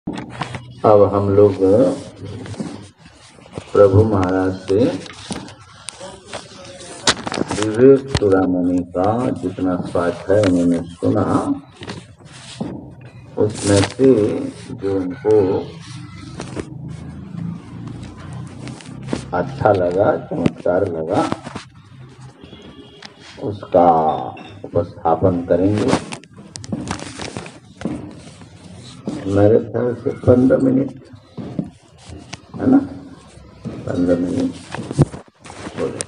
अब हम लोग प्रभु महाराज से विवेक चूड़ामणि का जितना पाठ है उन्होंने सुना, उसमें से जो उनको अच्छा लगा, चमत्कार लगा, उसका उपस्थापन करेंगे। मेरे ख्याल से 15 मिनट है ना, 15 मिनट बोले।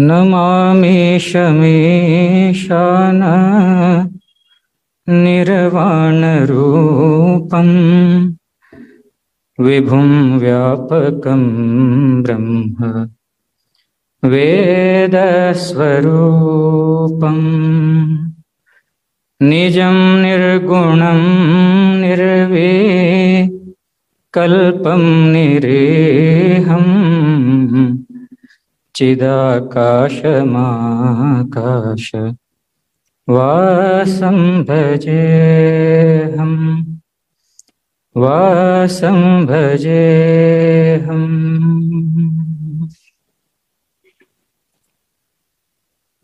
नमामि शमीशान निर्वाणरूपं विभुं व्यापकं ब्रह्म वेदस्वरूपं निजं निर्गुणं निर्विकल्पं निरेहम् चिदाकाशमाकाश वासं भजेऽहम् वासं भजेऽहम्।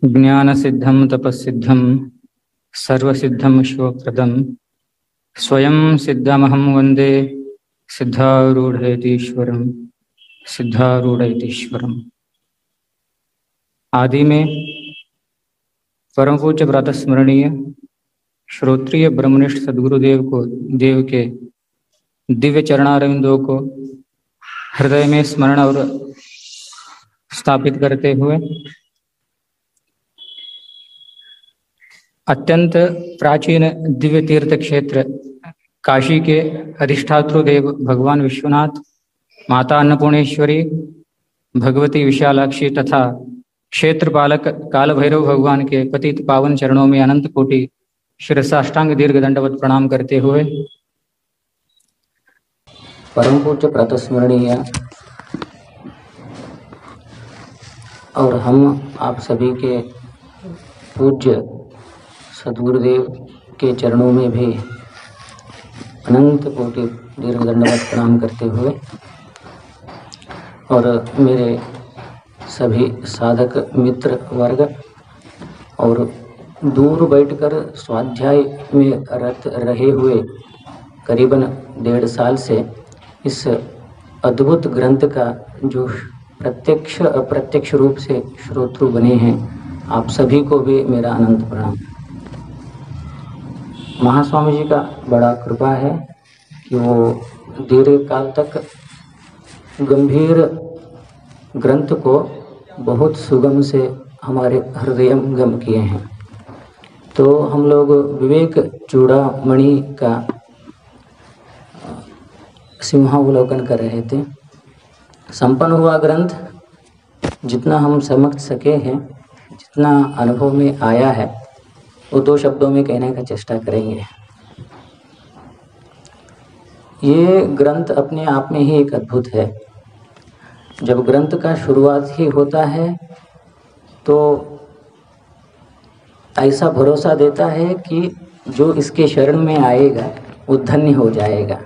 ज्ञानसिद्धं तपस्सिद्धं सर्वसिद्धं शिवप्रदं स्वयं सिद्धमहं वन्दे सिद्धारूढ़यतीश्वरम् सिद्धारूढ़यतीश्वरम्। आदि में परम पूज्य प्रातः स्मरणीय श्रोत्रिय ब्रह्मनिष्ठ सद्गुरुदेव को देव के दिव्य चरणारविंदों को हृदय में स्मरण और स्थापित करते हुए अत्यंत प्राचीन दिव्य तीर्थ क्षेत्र काशी के अधिष्ठातृ देव भगवान विश्वनाथ, माता अन्नपूर्णेश्वरी, भगवती विशालाक्षी तथा क्षेत्र पालक काल भैरव भगवान के पतित पावन चरणों में अनंत कोटि शिरसाष्टांग दीर्घ दंडवत प्रणाम करते हुए परम पूज्य प्रातस्मरणीय और हम आप सभी के पूज्य सद्गुरुदेव के चरणों में भी अनंत कोटि दीर्घ दंडवत प्रणाम करते हुए और मेरे सभी साधक मित्र वर्ग और दूर बैठकर स्वाध्याय में रत रहे हुए करीबन 1.5 साल से इस अद्भुत ग्रंथ का जो प्रत्यक्ष अप्रत्यक्ष रूप से श्रोतृ बने हैं, आप सभी को भी मेरा अनंत प्रणाम। महास्वामी जी का बड़ा कृपा है कि वो दीर्घ काल तक गंभीर ग्रंथ को बहुत सुगम से हमारे हृदयंगम किए हैं। तो हम लोग विवेक चूड़ामणि का सिंहावलोकन कर रहे थे। संपन्न हुआ ग्रंथ जितना हम समझ सके हैं, जितना अनुभव में आया है, वो 2 शब्दों में कहने का चेष्टा करेंगे। ये ग्रंथ अपने आप में ही एक अद्भुत है। जब ग्रंथ का शुरुआत ही होता है तो ऐसा भरोसा देता है कि जो इसके शरण में आएगा वो धन्य हो जाएगा,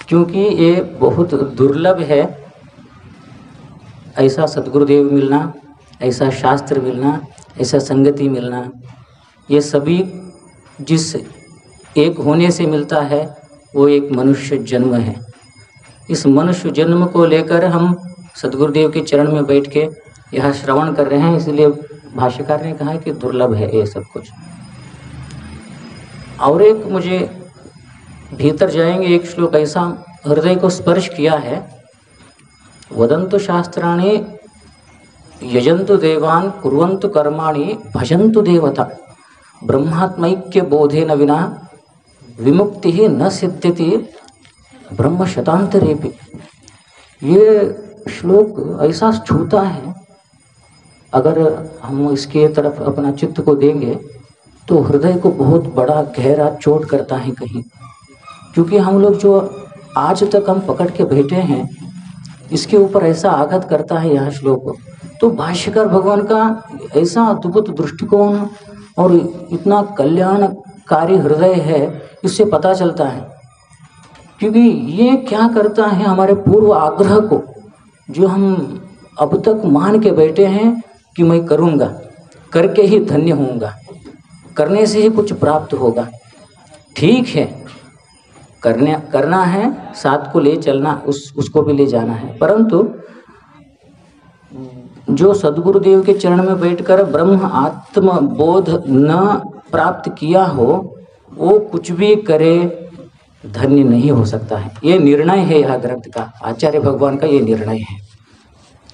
क्योंकि ये बहुत दुर्लभ है ऐसा सद्गुरुदेव मिलना, ऐसा शास्त्र मिलना, ऐसा संगति मिलना। ये सभी जिस एक होने से मिलता है वो एक मनुष्य जन्म है। इस मनुष्य जन्म को लेकर हम सद्गुरुदेव के चरण में बैठ के यह श्रवण कर रहे हैं, इसलिए भाष्यकार ने कहा कि दुर्लभ है ये सब कुछ। और एक मुझे भीतर जाएंगे एक श्लोक ऐसा हृदय को स्पर्श किया है। वदन्तु शास्त्राणि यजन्तु देवान् कुर्वन्तु कर्माणि भजन्तु देवता ब्रह्मात्मैक्य बोधेन विना विमुक्ति न सिद्ध्यति ब्रह्म शतांतरेपि। ये श्लोक ऐसा छूता है, अगर हम इसके तरफ अपना चित्त को देंगे तो हृदय को बहुत बड़ा गहरा चोट करता है कहीं, क्योंकि हम लोग जो आज तक हम पकड़ के बैठे हैं इसके ऊपर ऐसा आघात करता है यह श्लोक तो भाष्यकार भगवान का ऐसा अद्भुत दृष्टिकोण और इतना कल्याणकारी हृदय है, इससे पता चलता है। क्योंकि ये क्या करता है, हमारे पूर्व आग्रह को जो हम अब तक मान के बैठे हैं कि मैं करूँगा, करके ही धन्य होऊंगा, करने से ही कुछ प्राप्त होगा, ठीक है, करना है, साथ को ले चलना, उसको भी ले जाना है। परंतु जो सद्गुरुदेव के चरण में बैठकर ब्रह्म आत्म बोध न प्राप्त किया हो, वो कुछ भी करे धन्य नहीं हो सकता है। ये निर्णय है यह ग्रंथ का, आचार्य भगवान का ये निर्णय है।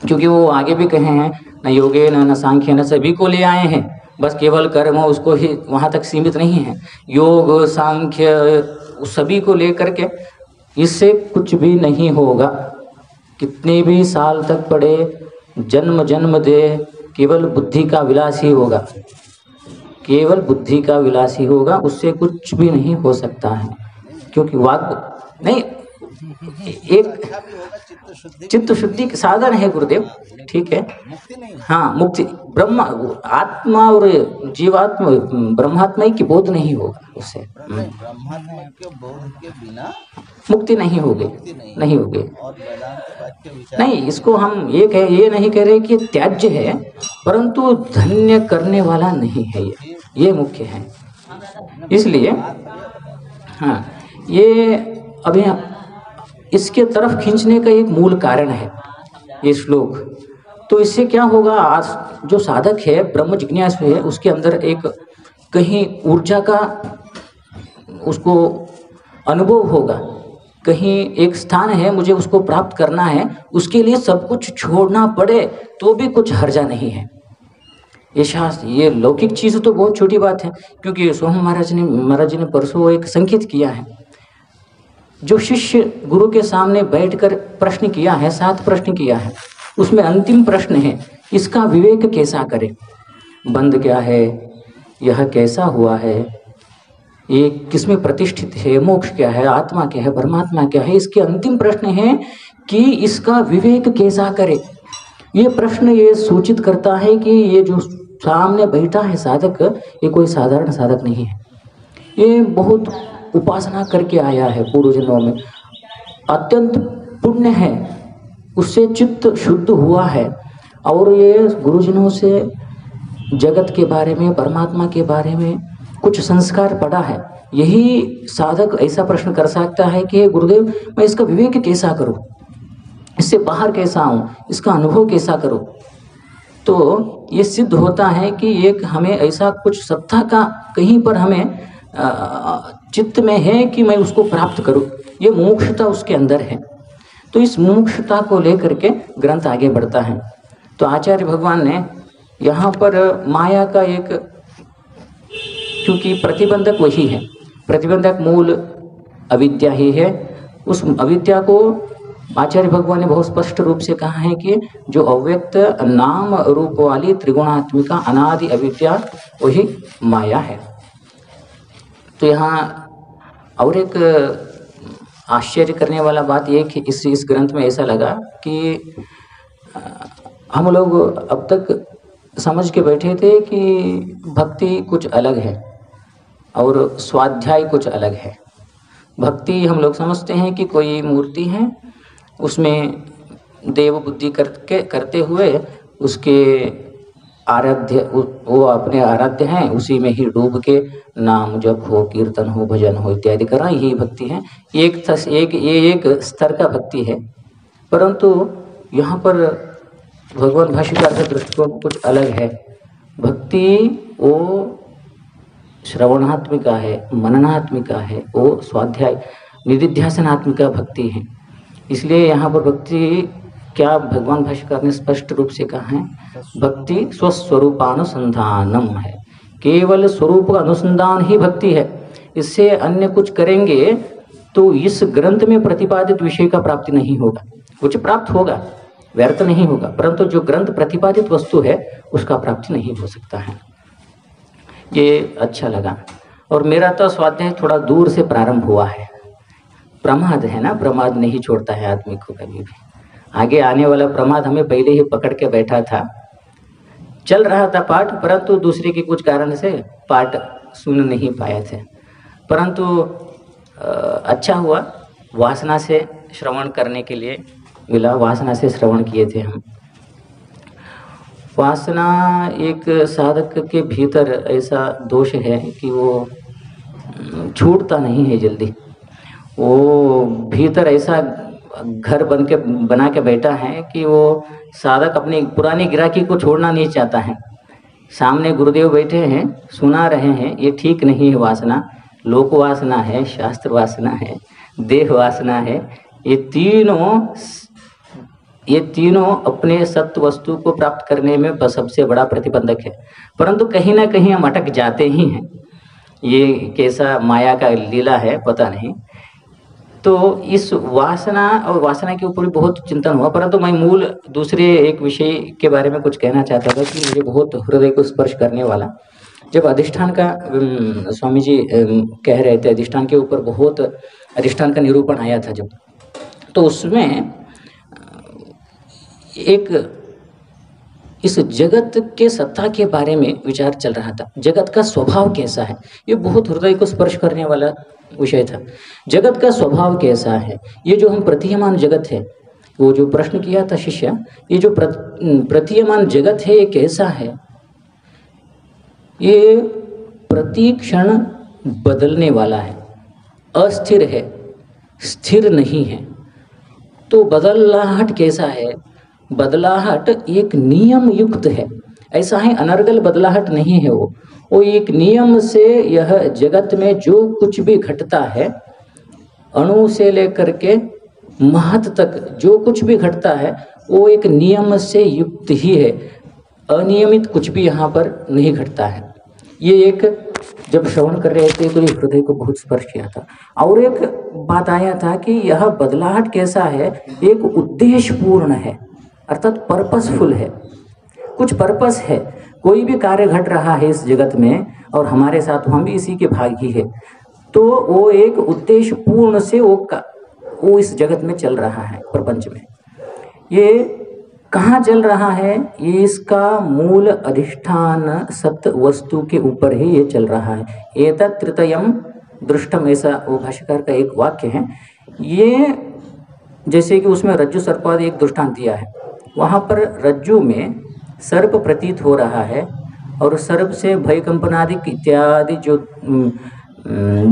क्योंकि वो आगे भी कहे हैं, न योगे न सांख्य न, सभी को ले आए हैं, बस केवल कर्म उसको ही वहाँ तक सीमित नहीं है। योग सांख्य सभी को लेकर के इससे कुछ भी नहीं होगा। कितने भी साल तक पढ़े, जन्म जन्म दे, केवल बुद्धि का विलास ही होगा, केवल बुद्धि का विलास ही होगा, उससे कुछ भी नहीं हो सकता है। क्योंकि वाक नहीं, एक चित्त शुद्धि के साधन है गुरुदेव, ठीक है, हाँ, मुक्ति ब्रह्म आत्मा और जीवात्मा ब्रह्मात्मा की बोध नहीं होगा उससे, ब्रह्मात्मा के बोध के बिना मुक्ति नहीं होगी, नहीं होगी। नहीं, इसको हम ये नहीं कह रहे कि त्याज्य है, परंतु धन्य करने वाला नहीं है, ये मुख्य है। इसलिए हाँ, ये अभी इसके तरफ खींचने का एक मूल कारण है ये श्लोक। तो इससे क्या होगा, आज जो साधक है, ब्रह्म जिज्ञासु है, उसके अंदर एक कहीं ऊर्जा का उसको अनुभव होगा, कहीं एक स्थान है, मुझे उसको प्राप्त करना है, उसके लिए सब कुछ छोड़ना पड़े तो भी कुछ हर्जा नहीं है। ये शास्त्र, ये लौकिक चीज़ तो बहुत छोटी बात है। क्योंकि सोहम महाराज जी ने परसों एक संकेत किया है, जो शिष्य गुरु के सामने बैठकर प्रश्न किया है, 7 प्रश्न किया है, उसमें अंतिम प्रश्न है, इसका विवेक कैसा करे, बंध क्या है, यह कैसा हुआ है, ये किसमें प्रतिष्ठित है, मोक्ष क्या है, आत्मा क्या है, परमात्मा क्या है, इसके अंतिम प्रश्न है कि इसका विवेक कैसा करे। ये प्रश्न ये सूचित करता है कि ये जो सामने बैठा है साधक, ये कोई साधारण साधक नहीं है, ये बहुत उपासना करके आया है पूर्व जन्मों में, अत्यंत पुण्य है, उससे चित्त शुद्ध हुआ है, और ये गुरुजनों से जगत के बारे में, परमात्मा के बारे में कुछ संस्कार पड़ा है। यही साधक ऐसा प्रश्न कर सकता है कि गुरुदेव, मैं इसका विवेक कैसा करूं, इससे बाहर कैसा आऊं, इसका अनुभव कैसा करूं। तो ये सिद्ध होता है कि एक हमें ऐसा कुछ सत्ता का कहीं पर हमें चित्त में है कि मैं उसको प्राप्त करूं, ये मुमुक्षुता उसके अंदर है। तो इस मुमुक्षुता को लेकर के ग्रंथ आगे बढ़ता है। तो आचार्य भगवान ने यहाँ पर माया का एक, क्योंकि प्रतिबंधक वही है, प्रतिबंधक मूल अविद्या ही है, उस अविद्या को आचार्य भगवान ने बहुत स्पष्ट रूप से कहा है कि जो अव्यक्त नाम रूप वाली त्रिगुणात्मिका अनादि अविद्या वही माया है। तो यहाँ और एक आश्चर्य करने वाला बात ये कि इस ग्रंथ में ऐसा लगा कि हम लोग अब तक समझ के बैठे थे कि भक्ति कुछ अलग है और स्वाध्याय कुछ अलग है। भक्ति हम लोग समझते हैं कि कोई मूर्ति है, उसमें देव बुद्धि करते हुए उसके आराध्य, वो अपने आराध्य हैं, उसी में ही डूब के नाम जप हो, कीर्तन हो, भजन हो इत्यादि करना, यही भक्ति है। एक स्तर का भक्ति है। परंतु यहाँ पर भगवान भाष्यकार का दृष्टिकोण कुछ अलग है। भक्ति वो श्रवणात्मिका है, मननात्मिका है, वो स्वाध्याय निधिध्यासनात्मिका भक्ति है। इसलिए यहाँ पर भक्ति क्या भगवान भाष्यकार ने स्पष्ट रूप से कहा है, भक्ति स्वस्वरूपानुसंधानम है, केवल स्वरूप का अनुसंधान ही भक्ति है। इससे अन्य कुछ करेंगे तो इस ग्रंथ में प्रतिपादित विषय का प्राप्ति नहीं होगा। कुछ प्राप्त होगा, व्यर्थ नहीं होगा, परंतु जो ग्रंथ प्रतिपादित वस्तु है उसका प्राप्ति नहीं हो सकता है। ये अच्छा लगा। और मेरा तो स्वाध्याय थोड़ा दूर से प्रारंभ हुआ है। प्रमाद है ना, प्रमाद नहीं छोड़ता है आदमी को कभी भी। आगे आने वाला प्रमाद हमें पहले ही पकड़ के बैठा था। चल रहा था पाठ, परंतु दूसरे के कुछ कारण से पाठ सुन नहीं पाए थे। परंतु अच्छा हुआ, वासना से श्रवण करने के लिए मिला, वासना से श्रवण किए थे हम। वासना एक साधक के भीतर ऐसा दोष है कि वो छूटता नहीं है जल्दी। वो भीतर ऐसा घर बना के बैठा है कि वो साधक अपनी पुरानी गिराकी को छोड़ना नहीं चाहता है। सामने गुरुदेव बैठे हैं, सुना रहे हैं, ये ठीक नहीं है वासना। लोक वासना है, शास्त्र वासना है, देह वासना है। ये तीनों अपने सत्य वस्तु को प्राप्त करने में सबसे बड़ा प्रतिबंधक है। परंतु कहीं ना कहीं हम अटक जाते ही हैं। ये कैसा माया का लीला है पता नहीं। तो इस वासना और वासना के ऊपर भी बहुत चिंतन हुआ, परंतु मैं मूल दूसरे एक विषय के बारे में कुछ कहना चाहता था कि मुझे बहुत हृदय को स्पर्श करने वाला, जब अधिष्ठान का स्वामी जी कह रहे थे, अधिष्ठान के ऊपर बहुत अधिष्ठान का निरूपण आया था जब, तो उसमें एक इस जगत के सत्ता के बारे में विचार चल रहा था। जगत का स्वभाव कैसा है, ये बहुत हृदय को स्पर्श करने वाला विषय था। जगत का स्वभाव कैसा है, ये जो हम प्रतीयमान जगत है, वो जो प्रश्न किया था शिष्य, ये जो प्रतीयमान जगत है ये कैसा है? ये प्रति क्षण बदलने वाला है, अस्थिर है, स्थिर नहीं है। तो बदलाहट कैसा है? बदलाहट एक नियम युक्त है, ऐसा है अनर्गल बदलाहट नहीं है। वो एक नियम से यह जगत में जो कुछ भी घटता है, अणु से लेकर के महत तक जो कुछ भी घटता है, वो एक नियम से युक्त ही है। अनियमित कुछ भी यहाँ पर नहीं घटता है। ये एक जब श्रवण कर रहे थे तो ये हृदय को बहुत स्पर्श किया था। और एक बात आया था कि यह बदलाहट कैसा है, एक उद्देश्यपूर्ण है, अर्थात पर्पसफुल है, कुछ पर्पस है। कोई भी कार्य घट रहा है इस जगत में और हमारे साथ हम भी इसी के भागी है, तो वो एक उद्देश्यपूर्ण से वो इस जगत में चल रहा है, प्रपंच में। ये कहाँ चल रहा है? ये इसका मूल अधिष्ठान सत्य वस्तु के ऊपर ही ये चल रहा है। एतत् तृतीयम दृष्टम, ऐसा वो भाष्यकार का एक वाक्य है। ये जैसे कि उसमें रज्जु सर्पादि एक दृष्टांत दिया है, वहाँ पर रज्जु में सर्प प्रतीत हो रहा है और सर्प से भयकंपनादि इत्यादि जो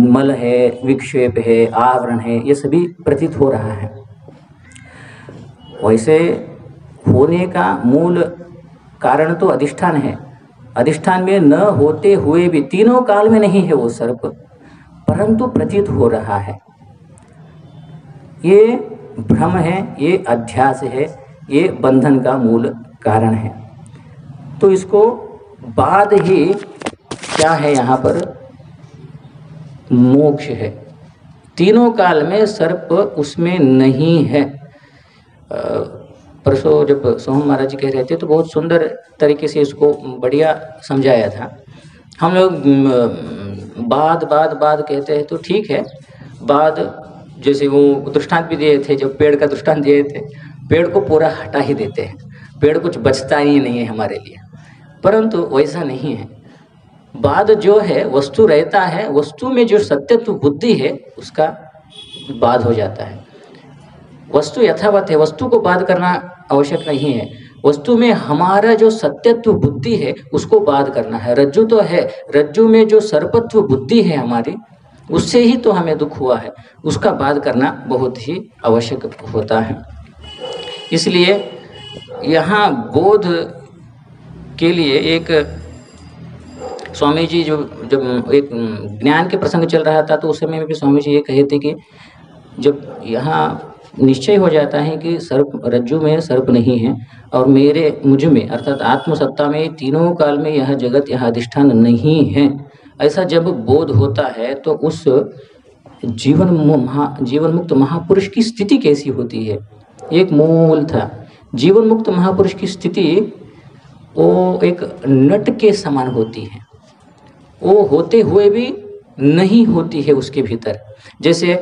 मल है, विक्षेप है, आवरण है, ये सभी प्रतीत हो रहा है। वैसे होने का मूल कारण तो अधिष्ठान है। अधिष्ठान में न होते हुए भी तीनों काल में नहीं है वो सर्प, परंतु प्रतीत हो रहा है। ये भ्रम है, ये अध्यास है, ये बंधन का मूल कारण है। तो इसको बाद ही क्या है यहाँ पर? मोक्ष है। तीनों काल में सर्प उसमें नहीं है। परसों जब सोहम महाराज जी कह रहे थे तो बहुत सुंदर तरीके से इसको बढ़िया समझाया था। हम लोग बाद कहते हैं तो ठीक है, बाद जैसे वो दृष्टांत भी दिए थे, जब पेड़ का दृष्टांत दिए थे, पेड़ को पूरा हटा ही देते हैं, पेड़ कुछ बचता ही नहीं है हमारे लिए। परंतु वैसा नहीं है। बाद जो है वस्तु रहता है, वस्तु में जो सत्यत्व बुद्धि है उसका बाद हो जाता है। वस्तु यथावत है, वस्तु को बाध करना आवश्यक नहीं है। वस्तु में हमारा जो सत्यत्व बुद्धि है उसको बाध करना है। रज्जु तो है, रज्जु में जो सर्पत्व बुद्धि है हमारी, उससे ही तो हमें दुख हुआ है, उसका बाध करना बहुत ही आवश्यक होता है। इसलिए यहाँ बोध के लिए एक स्वामी जी जब एक ज्ञान के प्रसंग चल रहा था तो उस समय में भी स्वामी जी ये कहे थे कि जब यहाँ निश्चय हो जाता है कि सर्प, रज्जु में सर्प नहीं है और मुझ में अर्थात आत्मसत्ता में तीनों काल में यह जगत, यह अधिष्ठान नहीं है, ऐसा जब बोध होता है तो उस जीवन मुक्त महापुरुष की स्थिति कैसी होती है? एक मूल था। जीवन मुक्त महापुरुष की स्थिति वो एक नट के समान होती है, वो होते हुए भी नहीं होती है उसके भीतर। जैसे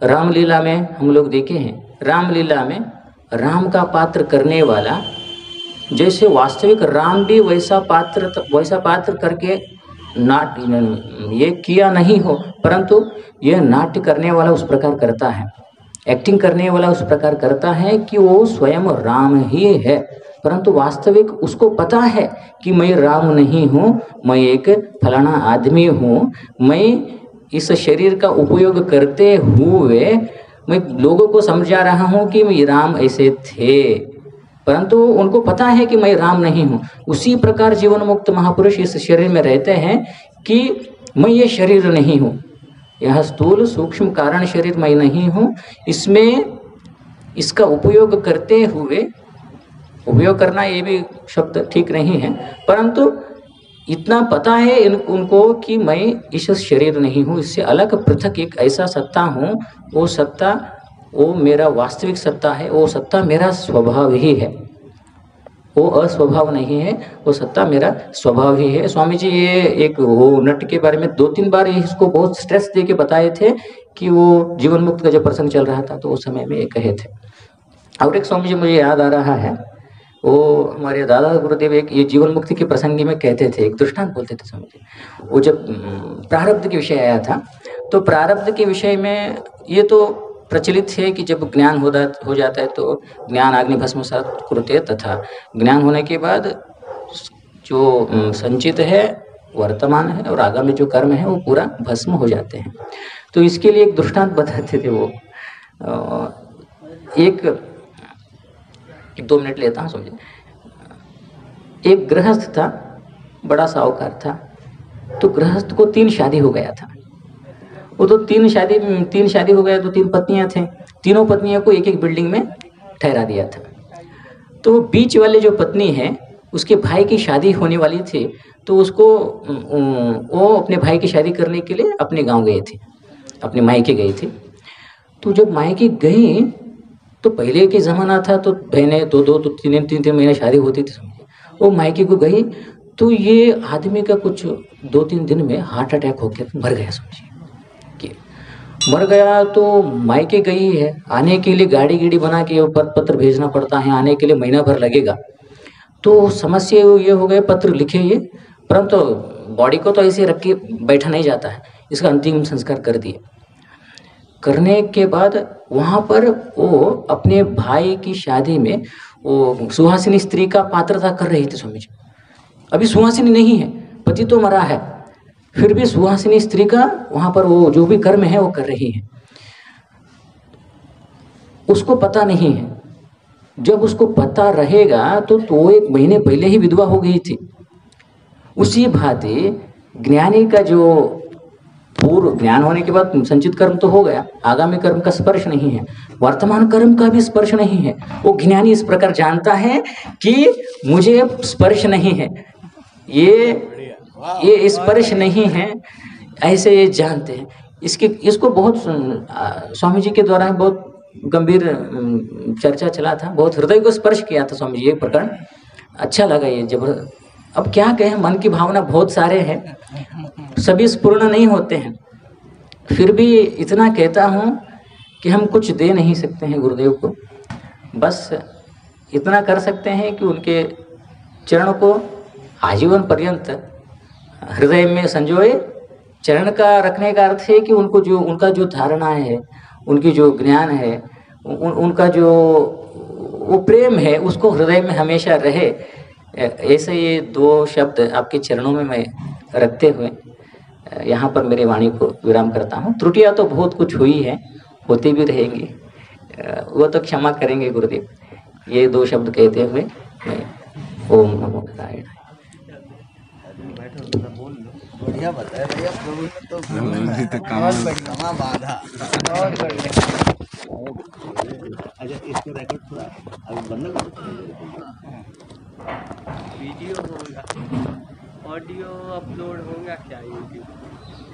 रामलीला में हम लोग देखे हैं, रामलीला में राम का पात्र करने वाला जैसे वास्तविक राम भी वैसा पात्र करके नाट्य ये किया नहीं हो, परंतु यह नाट्य करने वाला उस प्रकार करता है, एक्टिंग करने वाला उस प्रकार करता है कि वो स्वयं राम ही है, परंतु वास्तविक उसको पता है कि मैं राम नहीं हूँ, मैं एक फलाना आदमी हूँ, मैं इस शरीर का उपयोग करते हुए मैं लोगों को समझा रहा हूँ कि मैं राम ऐसे थे, परंतु उनको पता है कि मैं राम नहीं हूँ। उसी प्रकार जीवन मुक्त महापुरुष इस शरीर में रहते हैं कि मैं ये शरीर नहीं हूँ, यह स्थूल सूक्ष्म कारण शरीर मैं नहीं हूँ, इसमें इसका उपयोग करते हुए, उपयोग करना ये भी शब्द ठीक नहीं है, परंतु इतना पता है उनको कि मैं इस शरीर नहीं हूँ, इससे अलग पृथक एक ऐसा सत्ता हूँ, वो सत्ता वो मेरा वास्तविक सत्ता है, वो सत्ता मेरा स्वभाव ही है, वो अस्वभाव नहीं है, वो सत्ता मेरा स्वभाव ही है। स्वामी जी ये एक वो नट के बारे में 2-3 बार इसको बहुत स्ट्रेस दे के बताए थे कि वो जीवन मुक्त का जब प्रसंग चल रहा था तो उस समय में ये कहे थे। और एक स्वामी जी मुझे याद आ रहा है, वो हमारे दादा गुरुदेव एक ये जीवन मुक्ति के प्रसंग में कहते थे, एक दृष्टांत बोलते थे स्वामी जी। वो जब प्रारब्ध के विषय आया था तो प्रारब्ध के विषय में ये तो प्रचलित है कि जब ज्ञान हो जाता है तो ज्ञान अग्नि भस्मसात् कुरुते, तथा ज्ञान होने के बाद जो संचित है वर्तमान है और आगामी जो कर्म है वो पूरा भस्म हो जाते हैं। तो इसके लिए एक दृष्टांत बताते थे वो, एक 2 मिनट लेता हूँ समझे। एक गृहस्थ था, बड़ा साहूकार था, तो गृहस्थ को 3 शादी हो गया था। वो तो 3 शादी हो गया तो 3 पत्नियां थे, तीनों पत्नियों को एक बिल्डिंग में ठहरा दिया था। तो बीच वाले जो पत्नी है उसके भाई की शादी होने वाली थी, तो उसको वो अपने भाई की शादी करने के लिए अपने गांव गए थे, अपने मायके गई थी। तो जब मायके गई तो पहले के ज़माना था तो बहनें 2-2 तो 3-3 महीने शादी होती थी समझिए। वो मायके को गई तो ये आदमी का कुछ 2-3 दिन में हार्ट अटैक होकर मर गया समझिए। मर गया तो मायके गई है, आने के लिए गाड़ी बना के पत्र भेजना पड़ता है, आने के लिए महीना भर लगेगा। तो समस्या ये हो गए, पत्र लिखे ये, परंतु बॉडी को तो ऐसे रख के बैठा नहीं जाता है, इसका अंतिम संस्कार कर दिए। करने के बाद वहाँ पर वो अपने भाई की शादी में वो सुहासिनी स्त्री का पात्रता कर रही थी स्वामी जी। अभी सुहासिनी नहीं है, पति तो मरा है, फिर भी सुहासिनी स्त्री का वहाँ पर वो जो भी कर्म है वो कर रही है। उसको पता नहीं है, जब उसको पता रहेगा तो वो 1 महीने पहले ही विधवा हो गई थी। उसी भांति ज्ञानी का जो पूर्व ज्ञान होने के बाद संचित कर्म तो हो गया, आगामी कर्म का स्पर्श नहीं है, वर्तमान कर्म का भी स्पर्श नहीं है। वो ज्ञानी इस प्रकार जानता है कि मुझे स्पर्श नहीं है, ये स्पर्श नहीं है, ऐसे ये जानते हैं। इसको बहुत स्वामी जी के द्वारा बहुत गंभीर चर्चा चला था, बहुत हृदय को स्पर्श किया था स्वामी जी ये प्रकरण, अच्छा लगा ये जबरदस्त। अब क्या कहें, मन की भावना बहुत सारे हैं, सभी पूर्ण नहीं होते हैं, फिर भी इतना कहता हूँ कि हम कुछ दे नहीं सकते हैं गुरुदेव को, बस इतना कर सकते हैं कि उनके चरण को आजीवन पर्यंत हृदय में संजोए। चरण का रखने का अर्थ है कि उनका जो धारणा है, उनकी जो ज्ञान है, उनका जो वो प्रेम है, उसको हृदय में हमेशा रहे। ऐसे ये 2 शब्द आपके चरणों में मैं रखते हुए यहाँ पर मेरी वाणी को विराम करता हूँ। त्रुटियाँ तो बहुत कुछ हुई है, होती भी रहेंगी, वो तो क्षमा करेंगे गुरुदेव। ये 2 शब्द कहते हुए मैं ओम नमो नारायण। बढ़िया बताया भैया, प्रभु ने तो कमा बांधा। अच्छा इसको रिकॉर्ड थोड़ा अभी बंद कर दो। वीडियो होगा, ऑडियो अपलोड होगा क्या यूट्यूब?